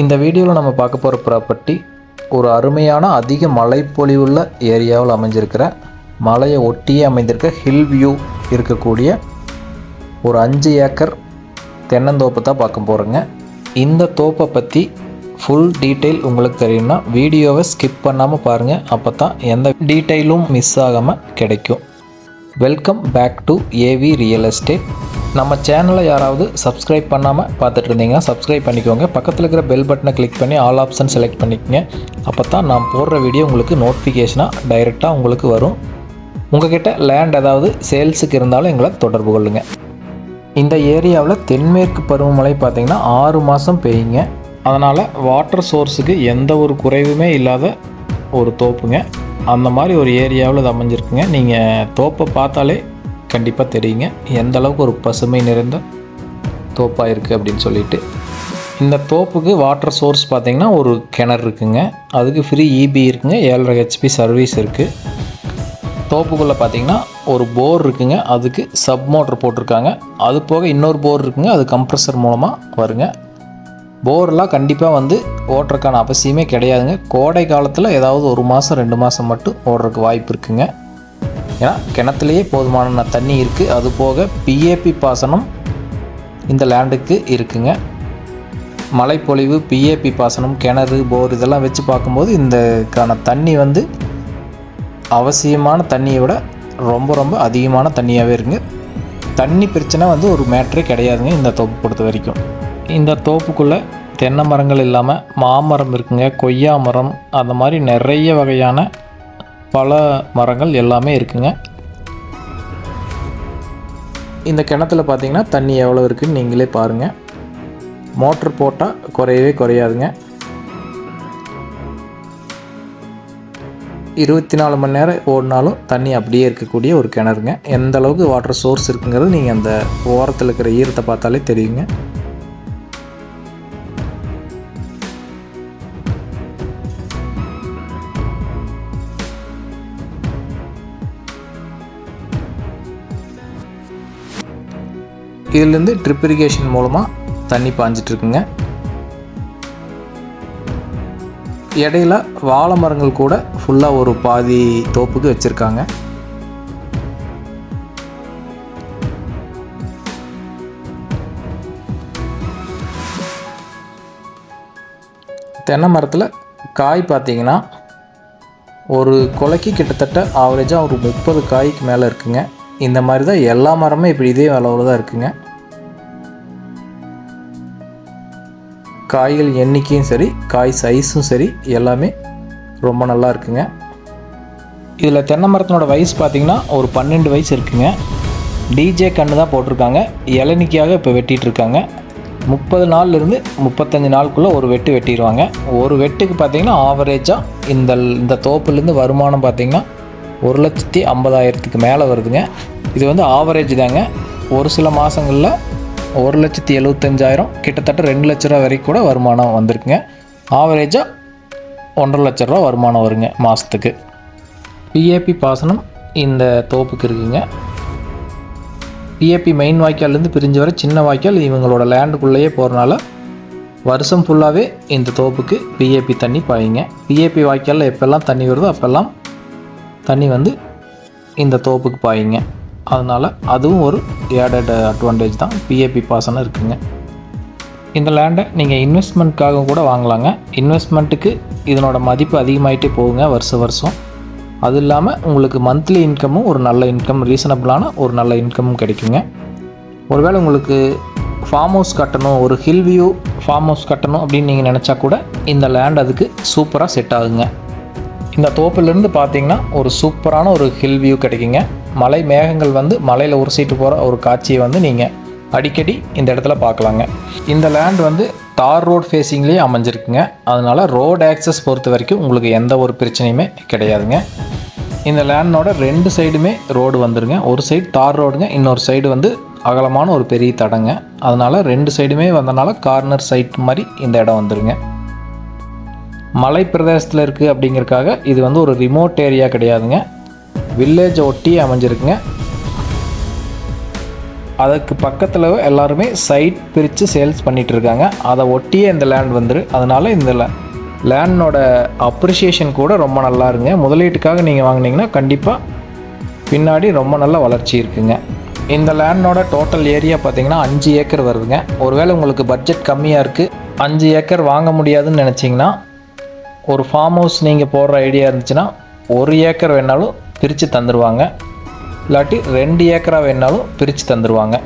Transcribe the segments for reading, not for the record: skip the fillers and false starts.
இந்த வீடியோவில் நம்ம பார்க்க போகிற ப்ராப்பர்ட்டி ஒரு அருமையான அதிக மழைப்பொழிவுள்ள ஏரியாவில் அமைஞ்சிருக்கிற மலையை ஒட்டியே அமைந்திருக்க ஹில் வியூ இருக்கக்கூடிய ஒரு 5 ஏக்கர் தென்னந்தோப்பு தான் பார்க்க போகிறோங்க. இந்த தோப்பை பற்றி ஃபுல் டீட்டெயில் உங்களுக்கு தெரியும்னா வீடியோவை ஸ்கிப் பண்ணாமல் பாருங்கள். அப்போ தான் எந்த டீட்டெயிலும் மிஸ் ஆகாமல் கிடைக்கும். Welcome back to AV real estate. நம்ம சேனலை யாராவது சப்ஸ்கிரைப் பண்ணாமல் பார்த்துட்டு இருந்தீங்கன்னா சப்ஸ்கிரைப் பண்ணிக்கோங்க. பக்கத்தில் இருக்கிற பெல் பட்டனை கிளிக் பண்ணி ஆல் ஆப்ஷன் செலக்ட் பண்ணிக்கோங்க. அப்போ தான் நான் போடுற வீடியோ உங்களுக்கு நோட்டிஃபிகேஷனாக டைரெக்டாக உங்களுக்கு வரும். உங்கள்கிட்ட லேண்ட் ஏதாவது சேல்ஸுக்கு இருந்தாலும் எங்களை தொடர்பு கொள்ளுங்கள். இந்த ஏரியாவில் தென்மேற்கு பருவமழை பார்த்திங்கன்னா 6 மாதம் பெய்யுங்க. அதனால் வாட்டர் சோர்ஸுக்கு எந்த ஒரு குறைவுமே இல்லாத ஒரு தோப்புங்க. அந்த மாதிரி ஒரு ஏரியாவில் இது அமைஞ்சிருக்குங்க. நீங்கள் தோப்பை பார்த்தாலே கண்டிப்பாக தெரியுங்க எந்த அளவுக்கு ஒரு பசுமை நிறைந்த தோப்பாக இருக்குது அப்படின்னு சொல்லிட்டு. இந்த தோப்புக்கு வாட்டர் சோர்ஸ் பார்த்திங்கன்னா ஒரு கிணறு இருக்குங்க. அதுக்கு ஃப்ரீ இபி இருக்குங்க. 7.5 HP சர்வீஸ் இருக்குது. தோப்புக்குள்ளே பார்த்திங்கன்னா ஒரு போர் இருக்குங்க. அதுக்கு சப் மோட்டர் போட்டிருக்காங்க. அது போக இன்னொரு போர் இருக்குங்க. அது கம்ப்ரஸர் மூலமாக வருங்க. போர்லாம் கண்டிப்பாக ஓட்டுறதுக்கான அவசியமே கிடையாதுங்க. கோடை காலத்தில் ஏதாவது 1 மாதம் 2 மாதம் மட்டும் ஓடுறதுக்கு வாய்ப்பு இருக்குங்க. ஏன்னா கிணத்துலேயே போதுமான தண்ணி இருக்குது. அது போக பிஏபி பாசனம் இந்த லேண்டுக்கு இருக்குங்க. மழைப்பொழிவு, பிஏபி பாசனம், கிணறு, போர் இதெல்லாம் வச்சு பார்க்கும்போது இந்தக்கான தண்ணி அவசியமான தண்ணியை விட ரொம்ப அதிகமான தண்ணியாகவே இருக்குங்க. தண்ணி பிரச்சனை ஒரு மேட்ரே கிடையாதுங்க இந்த தோப்பு பொறுத்த வரைக்கும். இந்த தோப்புக்குள்ளே தென்னை மரங்கள் இல்லாமல் மாமரம் இருக்குங்க, கொய்யா மரம், அந்த மாதிரி நிறைய வகையான பல மரங்கள் எல்லாமே இருக்குங்க. இந்த கிணத்துல பார்த்திங்கன்னா தண்ணி எவ்வளோ இருக்குதுன்னு நீங்களே பாருங்கள். மோட்ரு போட்டால் குறையவே குறையாதுங்க. 24 மணி நேரம் ஓடினாலும் தண்ணி அப்படியே இருக்கக்கூடிய ஒரு கிணறுங்க. எந்த அளவுக்கு வாட்டர் சோர்ஸ் இருக்குங்கிறது நீங்கள் அந்த ஓரத்தில் இருக்கிற ஈரத்தை பார்த்தாலே தெரியுங்க. இதிலேருந்து ட்ரிப் இரிகேஷன் மூலமாக தண்ணி பாஞ்சிட்ருக்குங்க. இடையில வாழை மரங்கள் கூட ஃபுல்லாக ஒரு பாதி தோப்புக்கு வச்சுருக்காங்க. தென்னை மரத்தில் காய் பார்த்திங்கன்னா ஒரு கொலைக்கு கிட்டத்தட்ட ஆவரேஜாக ஒரு 30 காய்க்கு மேலே இருக்குங்க. இந்த மாதிரி தான் எல்லா மரமும் இப்படி இதே அளவில் தான் இருக்குங்க. காய்கள் எண்ணிக்கையும் சரி, காய் சைஸும் சரி, எல்லாமே ரொம்ப நல்லா இருக்குங்க. இதில் தென்னை மரத்தினோட வயசு பார்த்திங்கன்னா ஒரு 12 வயசு இருக்குங்க. டிஜே கன்று தான் போட்டிருக்காங்க. இளநிக்காக இப்போ வெட்டிகிட்ருக்காங்க. 30 நாள்லேருந்து 35 நாளுக்குள்ளே ஒரு வெட்டு வெட்டிடுவாங்க. ஒரு வெட்டுக்கு பார்த்திங்கன்னா ஆவரேஜாக இந்த தோப்புலேருந்து வருமானம் பார்த்திங்கன்னா 1,50,000க்கு மேலே வருதுங்க. இது ஆவரேஜ் தாங்க. ஒரு சில மாதங்களில் 1,75,000 கிட்டத்தட்ட 2 லட்ச ரூபா வரைக்கும் கூட வருமானம் வந்திருக்குங்க. ஆவரேஜாக 1,50,000 லட்ச ரூபா வருமானம் வருங்க மாதத்துக்கு. பிஏபி பாசனம் இந்த தோப்புக்கு இருக்குங்க. பிஏபி மெயின் வாய்க்கால்லேருந்து பிரிஞ்சு வர சின்ன வாய்க்கால் இவங்களோட லேண்டுக்குள்ளேயே போகிறனால வருஷம் ஃபுல்லாகவே இந்த தோப்புக்கு பிஏபி தண்ணி பாயுங்க. பிஏபி வாய்க்காலில் எப்போல்லாம் தண்ணி வருதோ அப்போல்லாம் தண்ணி இந்த தோப்புக்கு பாயுங்க. அதனால் அதுவும் ஒரு ஏடட் அட்வான்டேஜ் தான். பிஏபி பாசனம் இருக்குங்க. இந்த லேண்டை நீங்கள் இன்வெஸ்ட்மெண்ட்காக கூட வாங்கலாங்க. இன்வெஸ்ட்மெண்ட்டுக்கு இதனோட மதிப்பு அதிகமாகிட்டே போகுங்க வருஷம். அது இல்லாமல் உங்களுக்கு மந்த்லி இன்கமும் ஒரு நல்ல இன்கம், ரீசனபிளான ஒரு நல்ல இன்கமும் கிடைக்குங்க. ஒருவேளை உங்களுக்கு ஃபார்ம் ஹவுஸ் கட்டணும், ஒரு ஹில் வியூ ஃபார்ம் ஹவுஸ் கட்டணும் அப்படின்னு நீங்கள் நினச்சா கூட இந்த லேண்ட் அதுக்கு சூப்பராக செட் ஆகுங்க. இந்த தோப்பிலிருந்து பார்த்தீங்கன்னா ஒரு சூப்பரான ஒரு ஹில் வியூ கிடைக்குங்க. மலை மேகங்கள் மலையில் உரசிட்டு போகிற ஒரு காட்சியை நீங்கள் அடிக்கடி இந்த இடத்துல பார்க்கலாங்க. இந்த லேண்ட் தார் ரோட் ஃபேஸிங்லேயே அமைஞ்சிருக்குங்க. அதனால் ரோடு ஆக்சஸ் பொறுத்த வரைக்கும் உங்களுக்கு எந்த ஒரு பிரச்சனையுமே கிடையாதுங்க. இந்த லேண்டோட 2 சைடுமே ரோடு வந்துருங்க. ஒரு சைடு தார் ரோடுங்க, இன்னொரு சைடு அகலமான ஒரு பெரிய தடங்க. அதனால் 2 சைடுமே வந்தனால கார்னர் சைட் மாதிரி இந்த இடம் வந்துருங்க. மலை பிரதேசத்தில் இருக்குது அப்படிங்கிறக்காக இது ஒரு ரிமோட் ஏரியா கிடையாதுங்க. வில்லேஜை ஒட்டி அமைஞ்சிருக்குங்க. அதுக்கு பக்கத்தில் எல்லாருமே சைட் பிரித்து சேல்ஸ் பண்ணிகிட்டு இருக்காங்க. அதை ஒட்டியே இந்த லேண்ட் வந்துரு. அதனால் இந்த லேண்டோட அப்ரிஷியேஷன் கூட ரொம்ப நல்லா இருங்க. முதலீட்டுக்காக நீங்கள் வாங்கினீங்கன்னா கண்டிப்பாக பின்னாடி ரொம்ப நல்ல வளர்ச்சி இருக்குங்க. இந்த லேண்டோட டோட்டல் ஏரியா பார்த்திங்கன்னா 5 ஏக்கர் வருதுங்க. ஒருவேளை உங்களுக்கு பட்ஜெட் கம்மியாக இருக்குது, 5 ஏக்கர் வாங்க முடியாதுன்னு நினச்சிங்கன்னா ஒரு ஃபார்ம் ஹவுஸ் நீங்கள் போடுற ஐடியா இருந்துச்சுன்னா 1 ஏக்கர் வேணாலும் பிரித்து தந்துடுவாங்க. இல்லாட்டி 2 ஏக்கராக வேணாலும் பிரித்து தந்துடுவாங்க.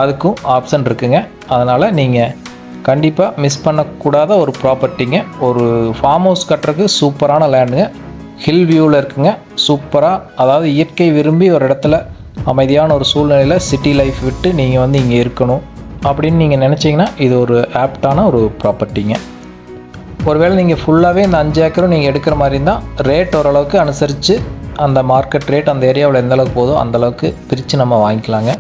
அதுக்கும் ஆப்ஷன் இருக்குங்க. அதனால் நீங்கள் கண்டிப்பாக மிஸ் பண்ணக்கூடாத ஒரு ப்ராப்பர்ட்டிங்க. ஒரு ஃபார்ம் ஹவுஸ் கட்டுறதுக்கு சூப்பரான லேண்டுங்க. ஹில் வியூவில் இருக்குங்க. சூப்பராக, அதாவது இயற்கை விரும்பி ஒரு இடத்துல அமைதியான ஒரு சூழ்நிலையில் சிட்டி லைஃப் விட்டு நீங்கள் இங்கே இருக்கணும் அப்படின்னு நீங்கள் நினச்சிங்கன்னா இது ஒரு ஆப்டான ஒரு ப்ராப்பர்ட்டிங்க. ஒருவேளை நீங்கள் ஃபுல்லாகவே இந்த 5 ஏக்கரும் நீங்கள் எடுக்கிற மாதிரி இருந்தால் ரேட் ஓரளவுக்கு அனுசரித்து அந்த மார்க்கெட் ரேட் அந்த ஏரியாவில் எந்த அளவுக்கு போதோ அந்தளவுக்கு பிரித்து நம்ம வாங்கிக்கலாங்க.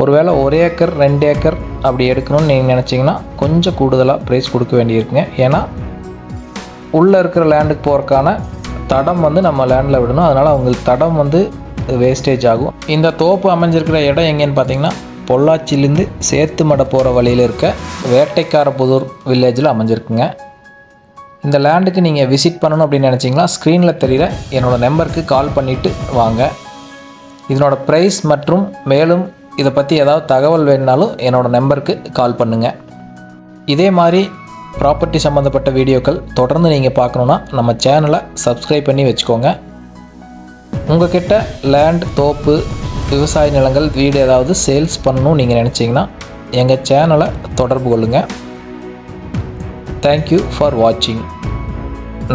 ஒருவேளை 1 ஏக்கர் 2 ஏக்கர் அப்படி எடுக்கணும்னு நீங்கள் நினச்சிங்கன்னா கொஞ்சம் கூடுதலாக ப்ரைஸ் கொடுக்க வேண்டியிருக்குங்க. ஏன்னா உள்ளே இருக்கிற லேண்டுக்கு போகிறக்கான தடம் நம்ம லேண்டில் விடணும். அதனால் அவங்களுக்கு தடம் வேஸ்டேஜ் ஆகும். இந்த தோப்பு அமைஞ்சிருக்கிற இடம் எங்கேன்னு பார்த்தீங்கன்னா பொள்ளாச்சியிலேருந்து சேத்துமடை போகிற வழியில் இருக்க வேட்டைக்காரபுதூர் வில்லேஜில் அமைஞ்சிருக்குங்க. இந்த லேண்டுக்கு நீங்கள் விசிட் பண்ணணும் அப்படின்னு நினச்சிங்கன்னா ஸ்க்ரீனில் தெரிகிற என்னோடய நம்பருக்கு கால் பண்ணிவிட்டு வாங்க. இதனோட ப்ரைஸ் மற்றும் மேலும் இதை பற்றி ஏதாவது தகவல் வேணுனாலும் என்னோடய நம்பருக்கு கால் பண்ணுங்கள். இதே மாதிரி ப்ராப்பர்ட்டி சம்மந்தப்பட்ட வீடியோக்கள் தொடர்ந்து நீங்கள் பார்க்கணுன்னா நம்ம சேனலை சப்ஸ்கிரைப் பண்ணி வச்சுக்கோங்க. உங்கள் கிட்ட லேண்ட், தோப்பு, விவசாய நிலங்கள், வீடு ஏதாவது சேல்ஸ் பண்ணணும்னு நீங்கள் நினச்சிங்கன்னா எங்கள் சேனலை தொடர்பு கொள்ளுங்கள். தேங்க்யூ ஃபார் வாட்சிங்.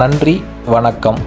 நன்றி, வணக்கம்.